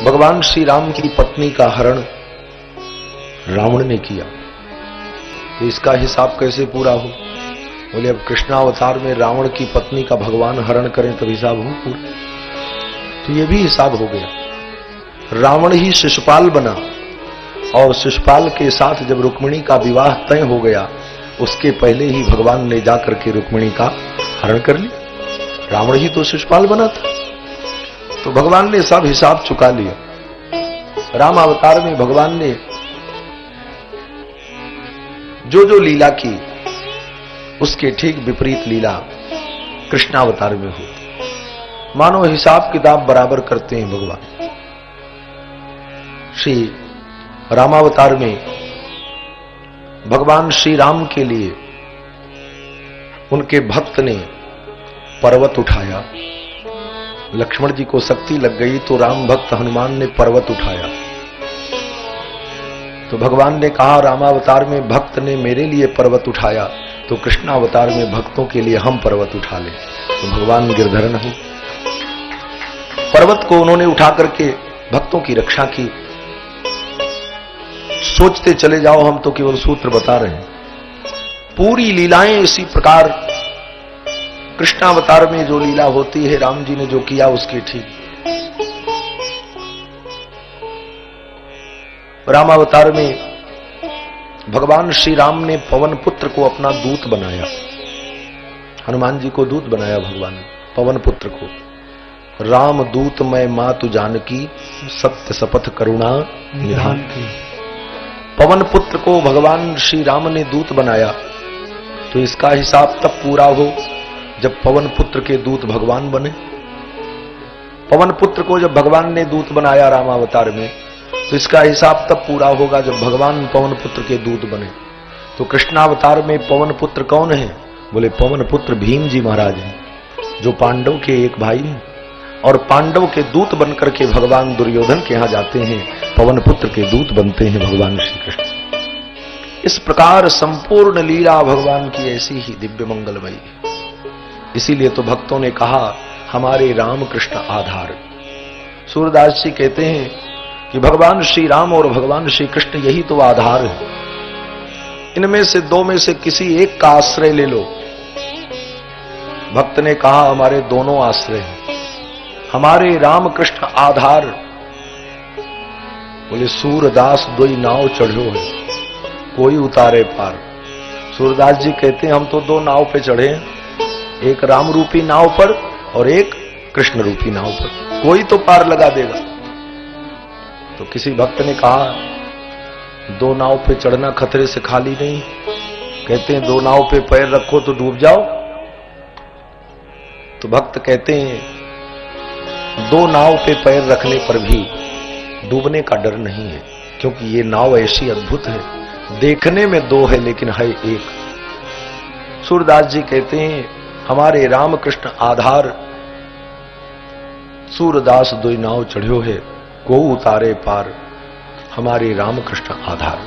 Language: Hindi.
भगवान श्री राम की पत्नी का हरण रावण ने किया, तो इसका हिसाब कैसे पूरा हो? बोले अब कृष्णावतार में रावण की पत्नी का भगवान हरण करें तब हिसाब हो पूरा। तो ये भी हिसाब हो गया। रावण ही शिशुपाल बना और शिशुपाल के साथ जब रुक्मिणी का विवाह तय हो गया, उसके पहले ही भगवान ने जाकर के रुक्मिणी का हरण कर लिया। रावण ही तो शिशुपाल बना था, तो भगवान ने सब हिसाब चुका लिया। राम अवतार में भगवान ने जो जो लीला की, उसके ठीक विपरीत लीला कृष्णावतार में हो। मानो हिसाब किताब बराबर करते हैं भगवान। श्री रामावतार में भगवान श्री राम के लिए उनके भक्त ने पर्वत उठाया। लक्ष्मण जी को शक्ति लग गई तो राम भक्त हनुमान ने पर्वत उठाया। तो भगवान ने कहा रामावतार में भक्त ने मेरे लिए पर्वत उठाया, तो कृष्णावतार में भक्तों के लिए हम पर्वत उठा लें। तो भगवान गिरधर नहीं, पर्वत को उन्होंने उठा करके भक्तों की रक्षा की। सोचते चले जाओ, हम तो केवल सूत्र बता रहे हैं। पूरी लीलाएं इसी प्रकार कृष्णावतार में जो लीला होती है, राम जी ने जो किया उसके ठीक। रामावतार में भगवान श्री राम ने पवन पुत्र को अपना दूत बनाया। हनुमान जी को दूत बनाया भगवान ने, पवन पुत्र को। राम दूत मैं मातु जानकी, सत्य शपथ करुणा निधान की। पवन पुत्र को भगवान श्री राम ने दूत बनाया, तो इसका हिसाब तब पूरा हो जब पवन पुत्र के दूत भगवान बने। पवन पुत्र को जब भगवान ने दूत बनाया रामावतार में, तो इसका हिसाब तब पूरा होगा जब भगवान पवन पुत्र के दूत बने। तो कृष्णावतार में पवन पुत्र कौन है? बोले पवन पुत्र भीम जी महाराज हैं, जो पांडव के एक भाई हैं और पांडव के दूत बनकर के भगवान दुर्योधन के यहां जाते हैं, पवन पुत्र के दूत बनते हैं भगवान श्री कृष्ण। इस प्रकार संपूर्ण लीला भगवान की ऐसी ही दिव्य मंगलमयी। इसीलिए तो भक्तों ने कहा हमारे राम कृष्ण आधार। सूरदास जी कहते हैं कि भगवान श्री राम और भगवान श्री कृष्ण यही तो आधार है। इनमें से दो में से किसी एक का आश्रय ले लो। भक्त ने कहा हमारे दोनों आश्रय हैं, हमारे राम कृष्ण आधार। बोले सूरदास दोई नाव चढ़ो है, कोई उतारे पार। सूरदास जी कहते हैं हम तो दो नाव पे चढ़े हैं, एक राम रूपी नाव पर और एक कृष्ण रूपी नाव पर, कोई तो पार लगा देगा। तो किसी भक्त ने कहा दो नाव पे चढ़ना खतरे से खाली नहीं। कहते हैं दो नाव पे पैर रखो तो डूब जाओ। तो भक्त कहते हैं दो नाव पे पैर रखने पर भी डूबने का डर नहीं है, क्योंकि ये नाव ऐसी अद्भुत है, देखने में दो है लेकिन है एक। सूरदास जी कहते हैं हमारे राम कृष्ण आधार। सूरदास दो नाव चढ़्यो है, को उतारे पार। हमारे राम कृष्ण आधार।